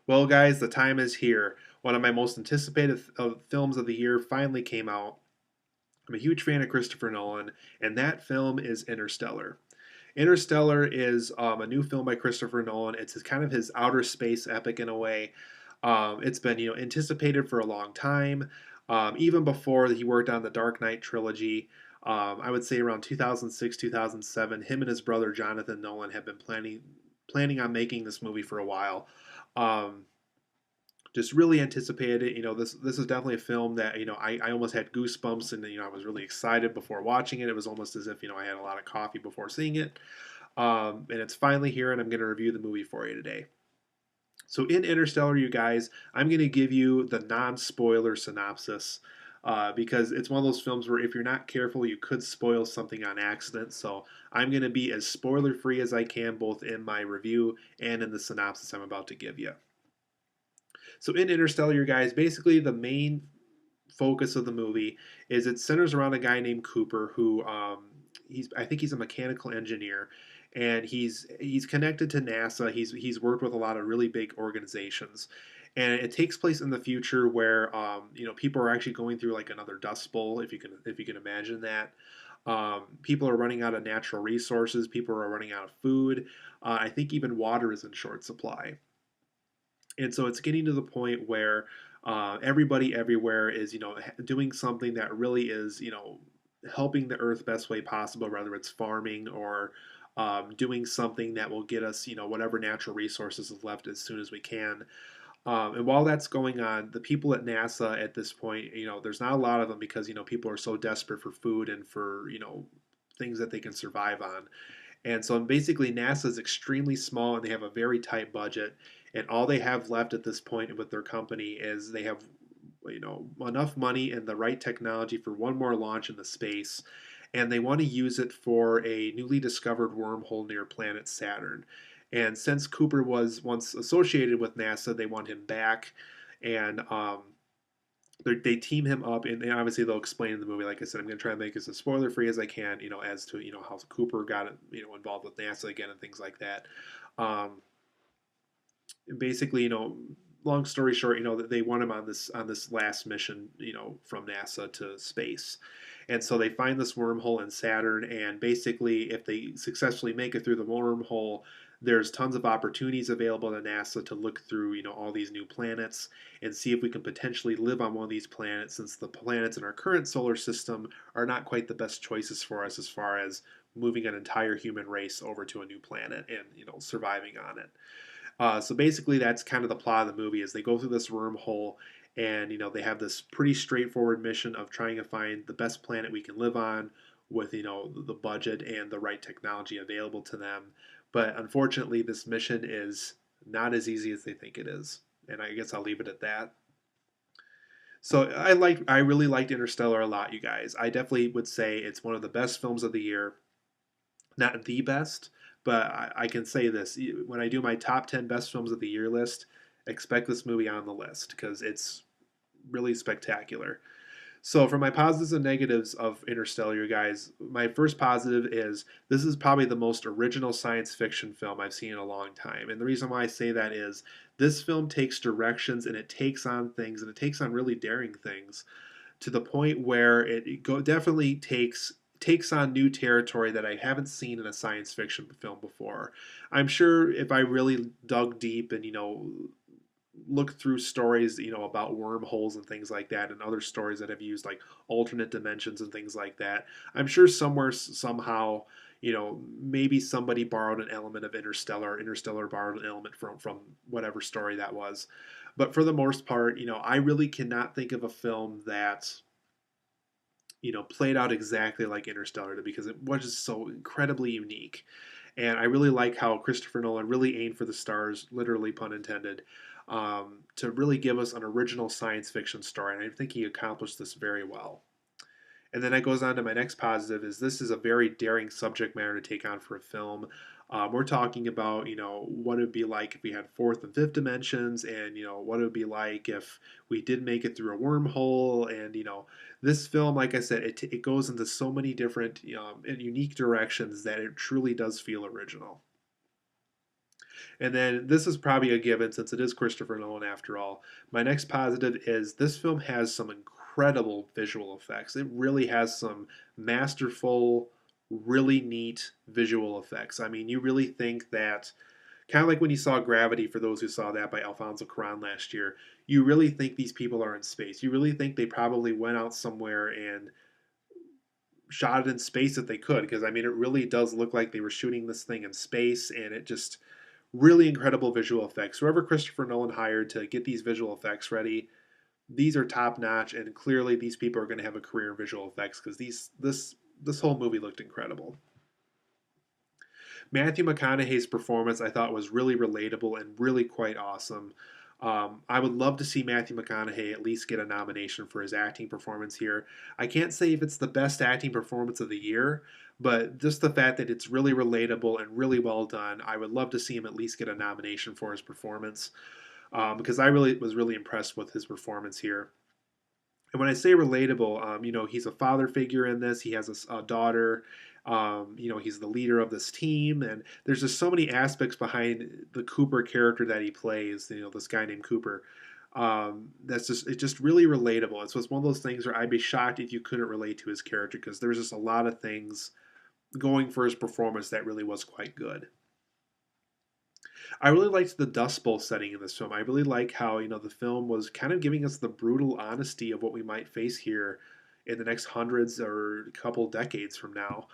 Well, guys, the time is here. One of my most anticipated films of the year finally came out. I'm a huge fan of Christopher Nolan, and that film is Interstellar. Interstellar is a new film by Christopher Nolan. It's kind of his outer space epic in a way. It's been anticipated for a long time, even before he worked on the Dark Knight trilogy. I would say around 2006, 2007, him and his brother Jonathan Nolan have been planning on making this movie for a while. Um, just really anticipated it. This is definitely a film that I almost had goosebumps, and I was really excited before watching it. It was almost as if I had a lot of coffee before seeing it. And it's finally here, and I'm going to review the movie for you today. So in Interstellar, you guys, I'm going to give you the non-spoiler synopsis. Because it's one of those films where if you're not careful, you could spoil something on accident. So I'm going to be as spoiler free as I can, both in my review and in the synopsis I'm about to give you. So in Interstellar, you guys, basically the main focus of the movie is it centers around a guy named Cooper who I think he's a mechanical engineer, and he's connected to NASA. He's worked with a lot of really big organizations, and it takes place in the future where people are actually going through like another dust bowl, if you can imagine that. People are running out of natural resources. People are running out of food. I think even water is in short supply. And so it's getting to the point where everybody everywhere is doing something that really is helping the earth best way possible, whether it's farming or doing something that will get us whatever natural resources is left as soon as we can. And while that's going on, the people at NASA at this point, there's not a lot of them because people are so desperate for food and for things that they can survive on. And so basically, NASA is extremely small and they have a very tight budget. And all they have left at this point with their company is they have enough money and the right technology for one more launch into space, and they want to use it for a newly discovered wormhole near planet Saturn. And since Cooper was once associated with NASA, they want him back, and they team him up, and obviously they'll explain in the movie. Like I said, I'm going to try and make this as spoiler free as I can, as to how Cooper got involved with NASA again and things like that. Um, Basically, long story short, that they want him on this last mission, from NASA to space, and so they find this wormhole in Saturn, and basically, if they successfully make it through the wormhole, there's tons of opportunities available to NASA to look through, all these new planets and see if we can potentially live on one of these planets, since the planets in our current solar system are not quite the best choices for us as far as moving an entire human race over to a new planet and surviving on it. So basically, that's kind of the plot of the movie: is they go through this wormhole, and they have this pretty straightforward mission of trying to find the best planet we can live on with the budget and the right technology available to them. But unfortunately, this mission is not as easy as they think it is, and I guess I'll leave it at that. So I really liked Interstellar a lot, you guys. I definitely would say it's one of the best films of the year. Not the best, but I can say this: when I do my top 10 best films of the year list, expect this movie on the list because it's really spectacular. So, for my positives and negatives of Interstellar, you guys, my first positive is this is probably the most original science fiction film I've seen in a long time. And the reason why I say that is this film takes directions and it takes on things, and it takes on really daring things to the point where definitely takes on new territory that I haven't seen in a science fiction film before. I'm sure if I really dug deep and looked through stories about wormholes and things like that, and other stories that have used like alternate dimensions and things like that, I'm sure somewhere somehow maybe somebody borrowed an element of Interstellar borrowed an element from whatever story that was. But for the most part, I really cannot think of a film that played out exactly like Interstellar did, because it was just so incredibly unique. And I really like how Christopher Nolan really aimed for the stars, literally pun intended, to really give us an original science fiction story. And I think he accomplished this very well. And then that goes on to my next positive: is this is a very daring subject matter to take on for a film. We're talking about what it would be like if we had fourth and fifth dimensions, and what it would be like if we did make it through a wormhole. And this film, like I said, it goes into so many different and unique directions that it truly does feel original. And then this is probably a given since it is Christopher Nolan after all. My next positive is this film has some incredible visual effects. It really has some masterful, really neat visual effects. I mean, you really think that kind of like when you saw Gravity, for those who saw that by Alfonso Cuarón last year, you really think these people are in space. You really think they probably went out somewhere and shot it in space if they could, because I mean, it really does look like they were shooting this thing in space, and it just really incredible visual effects. Whoever Christopher Nolan hired to get these visual effects ready, these are top notch, and clearly these people are going to have a career in visual effects because this whole movie looked incredible. Matthew McConaughey's performance I thought was really relatable and really quite awesome. I would love to see Matthew McConaughey at least get a nomination for his acting performance here. I can't say if it's the best acting performance of the year, but just the fact that it's really relatable and really well done, I would love to see him at least get a nomination for his performance because I really was really impressed with his performance here. And when I say relatable, he's a father figure in this. He has a daughter. He's the leader of this team, and there's just so many aspects behind the Cooper character that he plays. This guy named Cooper. It's just really relatable. It's just one of those things where I'd be shocked if you couldn't relate to his character because there's just a lot of things going for his performance that really was quite good. I really liked the Dust Bowl setting in this film. I really like how, the film was kind of giving us the brutal honesty of what we might face here in the next hundreds or couple decades from now.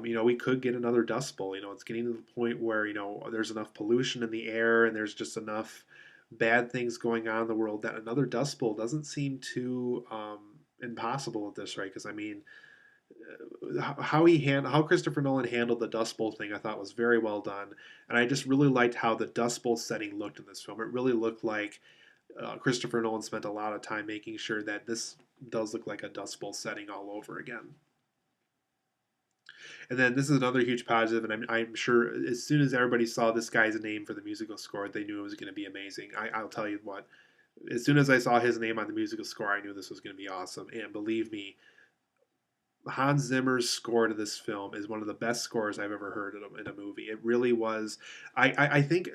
We could get another Dust Bowl. It's getting to the point where, there's enough pollution in the air and there's just enough bad things going on in the world that another Dust Bowl doesn't seem too impossible at this, right? Because, I mean, how Christopher Nolan handled the Dust Bowl thing, I thought was very well done, and I just really liked how the Dust Bowl setting looked in this film. It really looked like Christopher Nolan spent a lot of time making sure that this does look like a Dust Bowl setting all over again. And then this is another huge positive, and I'm sure as soon as everybody saw this guy's name for the musical score, they knew it was going to be amazing. I'll tell you what, as soon as I saw his name on the musical score, I knew this was going to be awesome. And believe me, Hans Zimmer's score to this film is one of the best scores I've ever heard in a movie. It really was. I think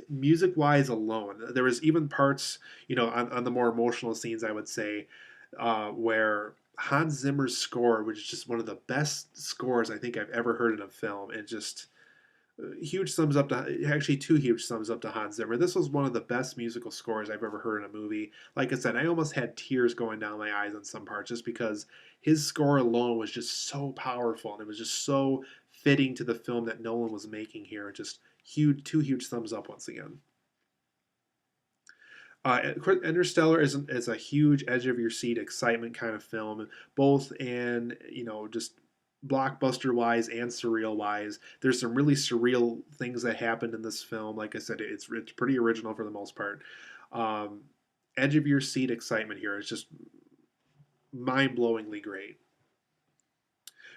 music wise alone, there was even parts, on the more emotional scenes, I would say, where Hans Zimmer's score was just one of the best scores I think I've ever heard in a film. And just huge thumbs up to actually two huge thumbs up to Hans Zimmer. This was one of the best musical scores I've ever heard in a movie. Like I said, I almost had tears going down my eyes on some parts just because his score alone was just so powerful and it was just so fitting to the film that Nolan was making here. Just two huge thumbs up once again. Interstellar is a huge edge of your seat excitement kind of film, both in just blockbuster wise and surreal wise. There's some really surreal things that happened in this film. Like I said, it's pretty original for the most part. Um, Edge of your seat excitement here is just mind blowingly great.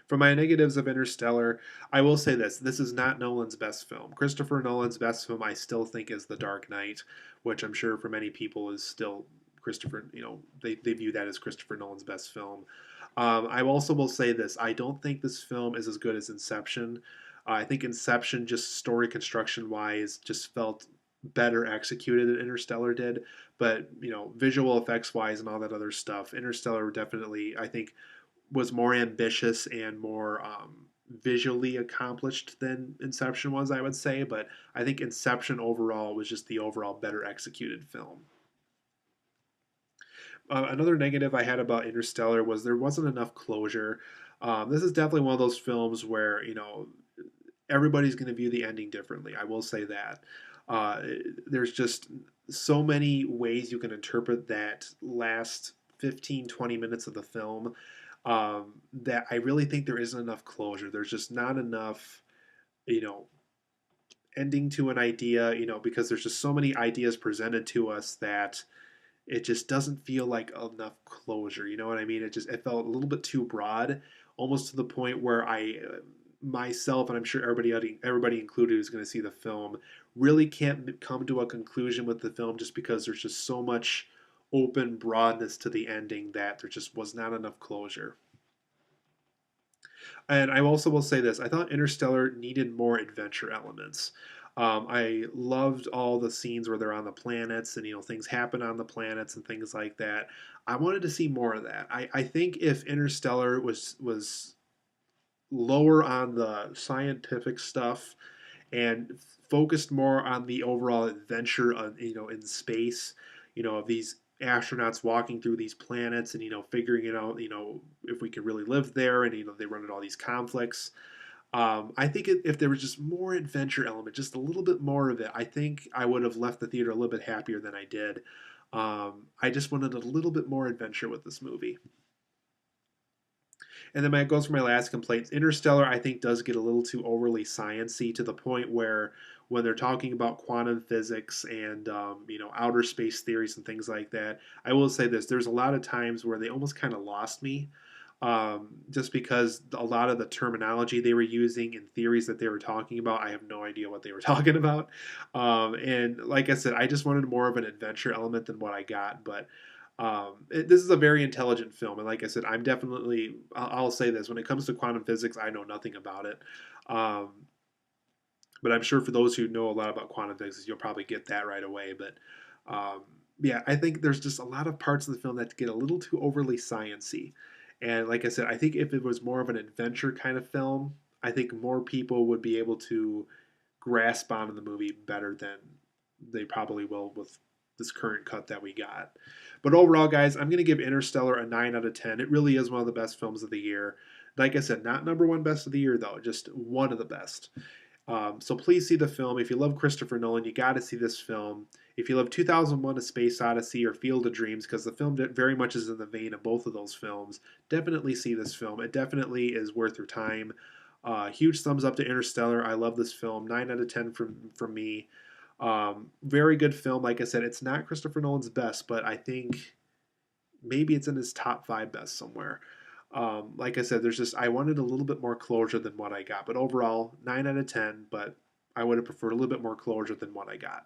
For my negatives of Interstellar, I will say this: this is not Nolan's best film. Christopher Nolan's best film, I still think, is The Dark Knight, which I'm sure for many people is still Christopher. They view that as Christopher Nolan's best film. I also will say this: I don't think this film is as good as Inception. I think Inception, just story construction wise, just felt better executed than Interstellar did. But visual effects wise and all that other stuff, Interstellar definitely, I think, was more ambitious and more visually accomplished than Inception was, I would say. But I think Inception overall was just the overall better executed film. Another negative I had about Interstellar was there wasn't enough closure. This is definitely one of those films where everybody's going to view the ending differently. I will say that. Uh, there's just so many ways you can interpret that last 15, 20 minutes of the film that I really think there isn't enough closure. There's just not enough, you know, ending to an idea, because there's just so many ideas presented to us that it just doesn't feel like enough closure. You know what I mean? It felt a little bit too broad, almost to the point where I myself, and I'm sure everybody included who's going to see the film, really can't come to a conclusion with the film just because there's just so much open broadness to the ending that there just was not enough closure. And I also will say this: I thought Interstellar needed more adventure elements. I loved all the scenes where they're on the planets and things happen on the planets and things like that. I wanted to see more of that. I think if Interstellar was lower on the scientific stuff and focused more on the overall adventure of, in space, of these astronauts walking through these planets and figuring it out, if we could really live there, and they run into all these conflicts. I think if there was just more adventure element, just a little bit more of it, I think I would have left the theater a little bit happier than I did. I just wanted a little bit more adventure with this movie. And then goes for my last complaint. Interstellar, I think, does get a little too overly sciency to the point where when they're talking about quantum physics and outer space theories and things like that, I will say this: there's a lot of times where they almost kind of lost me, just because a lot of the terminology they were using and theories that they were talking about, I have no idea what they were talking about. And like I said, I just wanted more of an adventure element than what I got, but this is a very intelligent film, and like I said, I'll say this: when it comes to quantum physics, I know nothing about it. Um, but I'm sure for those who know a lot about quantum physics, you'll probably get that right away. But um, yeah, I think there's just a lot of parts of the film that get a little too overly sciency. And like I said, I think if it was more of an adventure kind of film, I think more people would be able to grasp onto the movie better than they probably will with this current cut that we got. But overall, guys, I'm going to give Interstellar a 9 out of 10. It really is one of the best films of the year. Like I said, not number one best of the year, though, just one of the best. So please see the film. If you love Christopher Nolan, you got to see this film. If you love 2001: A Space Odyssey or Field of Dreams, because the film very much is in the vein of both of those films, definitely see this film. It definitely is worth your time. Huge thumbs up to Interstellar. I love this film. 9 out of 10 from me. Very good film. Like I said, it's not Christopher Nolan's best, but I think maybe it's in his top 5 best somewhere. Like I said, I wanted a little bit more closure than what I got, but overall 9 out of 10. But I would have preferred a little bit more closure than what I got.